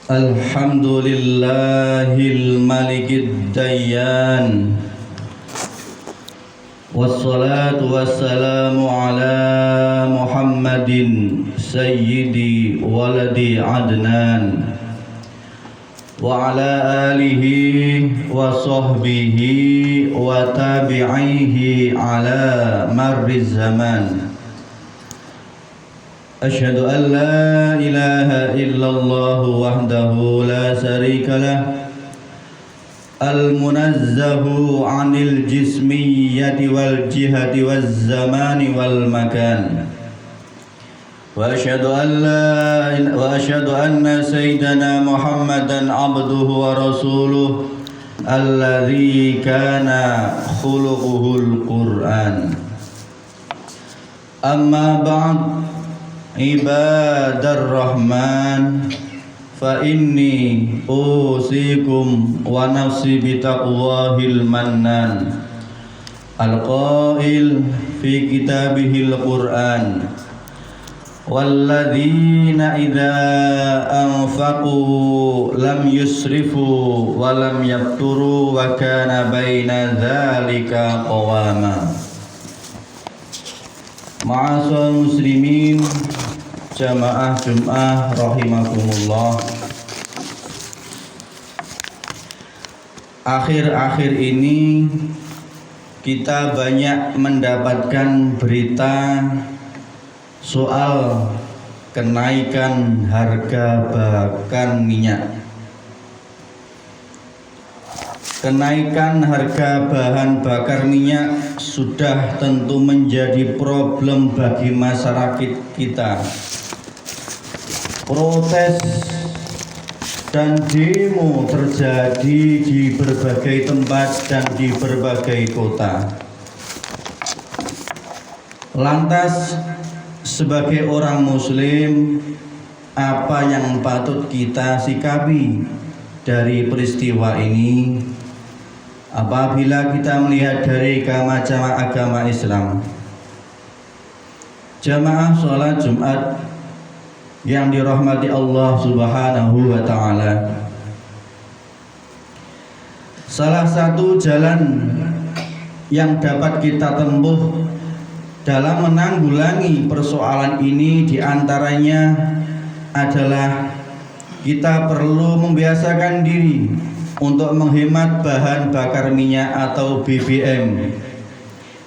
Alhamdulillahil malikid dayyan, wassalatu wassalamu ala Muhammadin sayyidi waladi Adnan wa ala alihi wa sahbihi wa tabi'ihi ala marriz zaman. Asyhadu an la ilaha illallah wahdahu la syarika lah, al-munazzahu 'anil jismiyyati wal jihati waz zamani wal makan. Wa asyhadu anna sayyidana Muhammadan 'abduhu wa rasuluh alladzi kana khuluquhul Qur'an. Amma ba'd, Ibadar Rahman, fa inni usikum wa nafsi bitaqwahil mannan, al-qail fi kitabihil Qur'an, walladzina idza anfaqu lam yusrifu wa lam yabturu wa kana baina dzalika qawama. Ma'asal muslimin jamaah Jum'ah rahimakumullah. Akhir-akhir ini kita banyak mendapatkan berita soal kenaikan harga bahan minyak. Kenaikan harga bahan bakar minyak sudah tentu menjadi problem bagi masyarakat kita. Protes dan demo terjadi di berbagai tempat dan di berbagai kota. Lantas, sebagai orang muslim, apa yang patut kita sikapi dari peristiwa ini apabila kita melihat dari macam agama Islam? Jamaah sholat Jumat yang dirahmati Allah Subhanahu wa ta'ala, salah satu jalan yang dapat kita tempuh dalam menanggulangi persoalan ini diantaranya adalah kita perlu membiasakan diri untuk menghemat bahan bakar minyak atau BBM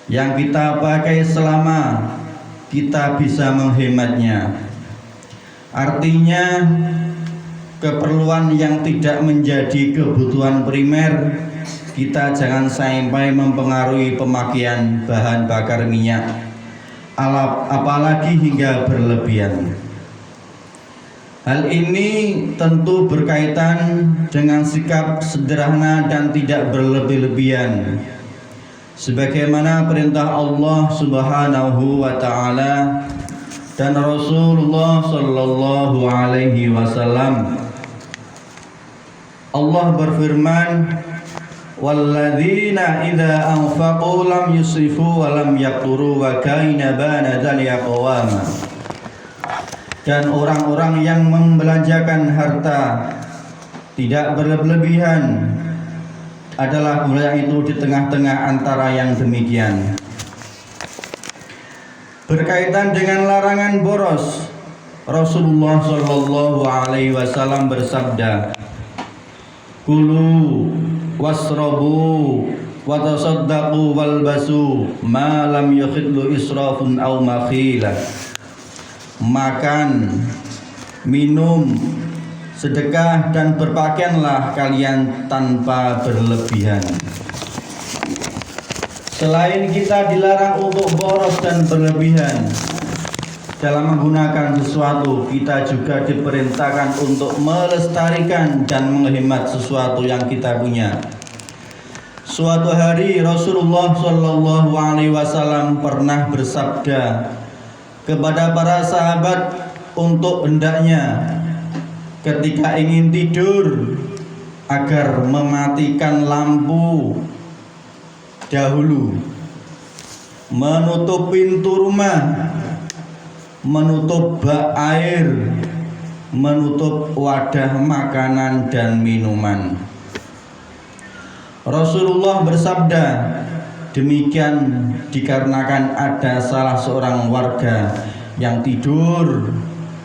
yang kita pakai selama kita bisa menghematnya. Artinya, keperluan yang tidak menjadi kebutuhan primer kita jangan sampai mempengaruhi pemakaian bahan bakar minyak, apalagi hingga berlebihan. Hal ini tentu berkaitan dengan sikap sederhana dan tidak berlebih-lebihan, sebagaimana perintah Allah Subhanahu wa ta'ala dan Rasulullah sallallahu alaihi wasallam. Allah berfirman, walladzina idza anfaqu lam yusrifu wa lam yaqturu wa kana baina dzalika qawama. Dan orang-orang yang membelanjakan harta tidak berlebihan adalah yang itu di tengah-tengah antara yang demikian. Berkaitan dengan larangan boros, Rasulullah sallallahu alaihi wasallam bersabda, kulu wasrabu wa tasaddaqu walbasu ma lam yakhidlu israfun aw makhila. Makan, minum, sedekah dan berpakaianlah kalian tanpa berlebihan. Selain kita dilarang untuk boros dan berlebihan dalam menggunakan sesuatu, kita juga diperintahkan untuk melestarikan dan menghemat sesuatu yang kita punya. Suatu hari Rasulullah Shallallahu Alaihi Wasallam pernah bersabda kepada para sahabat untuk hendaknya ketika ingin tidur agar mematikan lampu dahulu, menutup pintu rumah, menutup bak air, menutup wadah makanan dan minuman. Rasulullah bersabda, demikian dikarenakan ada salah seorang warga yang tidur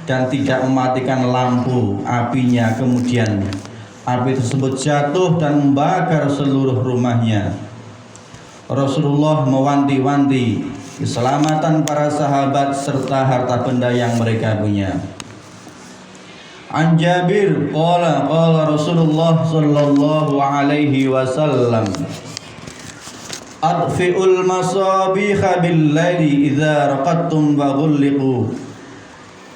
dan tidak mematikan lampu apinya, kemudian api tersebut jatuh dan membakar seluruh rumahnya. Rasulullah mewanti-wanti keselamatan para sahabat serta harta benda yang mereka punya. An Jabir qala Rasulullah sallallahu alaihi wasallam, adfi'ul masabikha bil laili idza raqadtum wa ghulliqu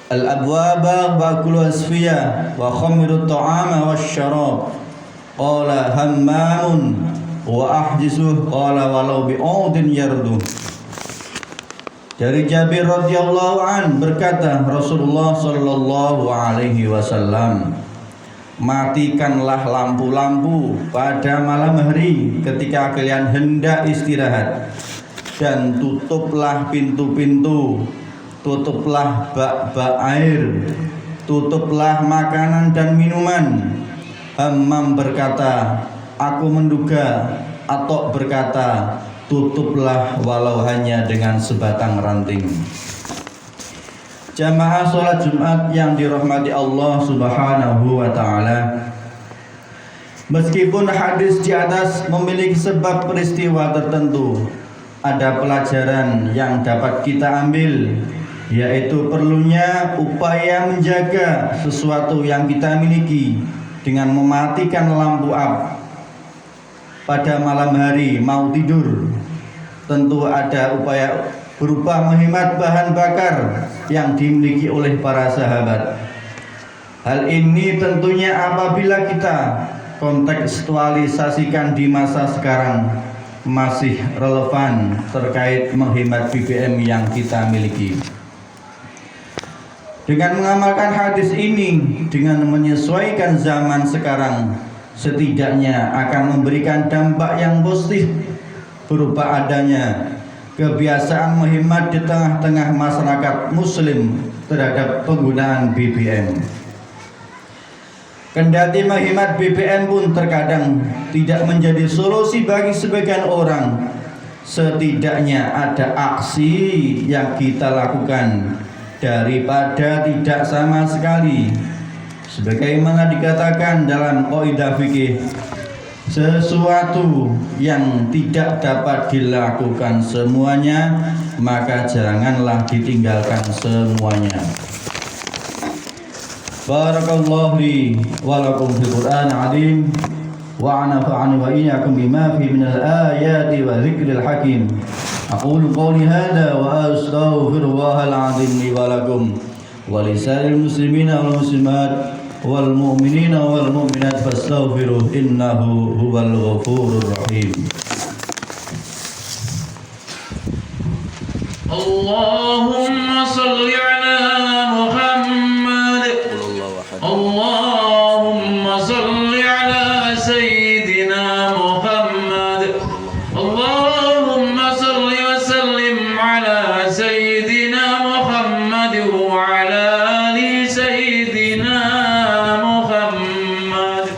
al abwaba wa kulu asfiya wa khamiru ta'ama wasyarab. Qala hammamun wa ahjisuh qala walau bi'udin yarduh. Dari Jabir radhiyallahu an berkata Rasulullah sallallahu alaihi wasallam, matikanlah lampu-lampu pada malam hari ketika kalian hendak istirahat, dan tutuplah pintu-pintu, tutuplah bak-bak air, tutuplah makanan dan minuman. Hammam berkata, aku menduga, Atok berkata, tutuplah walau hanya dengan sebatang ranting. Jamaah sholat Jumat yang dirahmati Allah Subhanahu wa ta'ala, meskipun hadis di atas memiliki sebab peristiwa tertentu, ada pelajaran yang dapat kita ambil, yaitu perlunya upaya menjaga sesuatu yang kita miliki dengan mematikan lampu pada malam hari mau tidur. Tentu ada upaya berupa menghemat bahan bakar yang dimiliki oleh para sahabat. Hal ini tentunya apabila kita kontekstualisasikan di masa sekarang masih relevan terkait menghemat BBM yang kita miliki. Dengan mengamalkan hadis ini dengan menyesuaikan zaman sekarang, setidaknya akan memberikan dampak yang positif berupa adanya kebiasaan menghemat di tengah-tengah masyarakat muslim terhadap penggunaan BBM. Kendati menghemat BBM pun terkadang tidak menjadi solusi bagi sebagian orang, setidaknya ada aksi yang kita lakukan daripada tidak sama sekali. Sebagaimana dikatakan dalam kaidah fikih, sesuatu yang tidak dapat dilakukan semuanya, maka janganlah ditinggalkan semuanya. Barakallahu li wa lakum fil Qur'an azim wa nafa'ani wa iyyakum bima fi min al-ayati wa dzikril hakim. Aqulu qawli hadha wa astaghfirullahal azim li wa lakum wa lisa'il muslimina wal muslimat wal mu'minina wal mu'minat fastaghfiruh innahu huwal ghafurur rahim. Allahumma salli ala Muhammad. Allahumma salli ala sayyidina Muhammad. Allahumma salli wa sallim ala sayyidina Muhammad wa ala ali sayyidina Muhammad.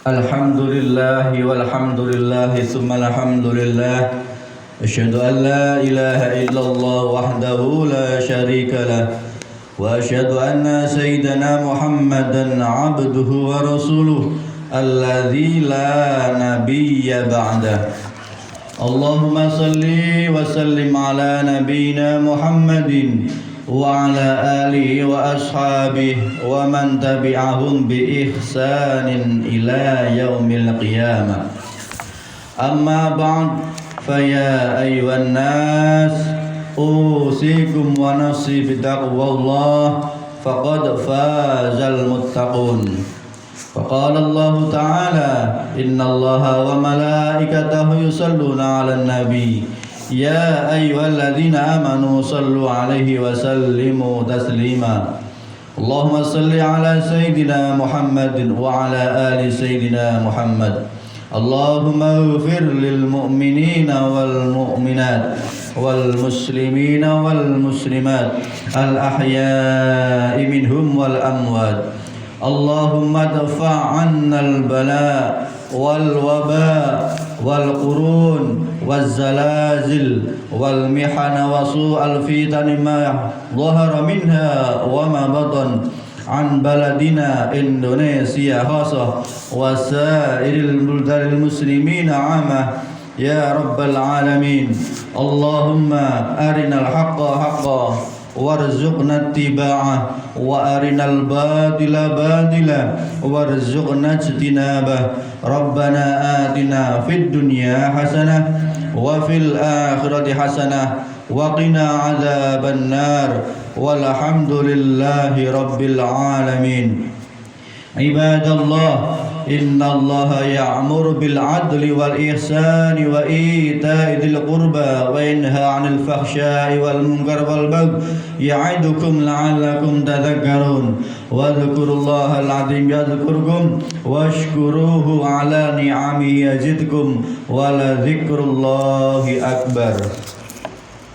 Alhamdulillahi walhamdulillahi thumma alhamdulillah. Asyhadu an la ilaha illallah wahdahu la syarika lah, wa asyhadu anna sayyidana Muhammadan abduhu wa rasuluh alladzi la nabiyya ba'dah. Allahumma salli wa sallim ala nabiyyina Muhammadin wa ala alihi wa ashabihi wa man tabi'ahum bi ihsanin ila yaumil qiyamah. Amma ba'd, faya ayyuhan nas, usikum wa nafsi bitaqwallah, faqad fazal muttaqun. Faqala Allah ta'ala, innallaha wa malaikatahu yusalluna 'alan nabi, ya ayyuhalladzina amanu sallu 'alaihi wa sallimu taslima. Allahumma salli 'ala sayyidina Muhammadin wa 'ala ali sayyidina Muhammad. Allahumma ighfir lil mu'minina wal mu'minat والمسلمين والمسلمات الأحياء منهم والأموات. اللهم ادفع عنا البلاء والوباء والقرون والزلازل والمحن وسوء الفتن ما ظهر منها وما بطن عن بلدنا إندونيسيا خاصة وسائر البلدان المسلمين عامة يا رب العالمين. اللهم أرنا الحق حقا وارزقنا اتباعه وأرنا الباطل باطلا وارزقنا اجتنابه. ربنا آتنا في الدنيا حسنة وفي الآخرة حسنة وقنا عذاب النار والحمد لله رب العالمين. عباد الله إن الله يأمر بالعدل والإحسان وإيتاء ذي القربى وينهى عن الفحشاء والمنكر والبغي يعظكم لعلكم تذكرون. واذكروا الله العظيم يذكركم واشكروه على نعمه يزدكم ولذكر الله أكبر.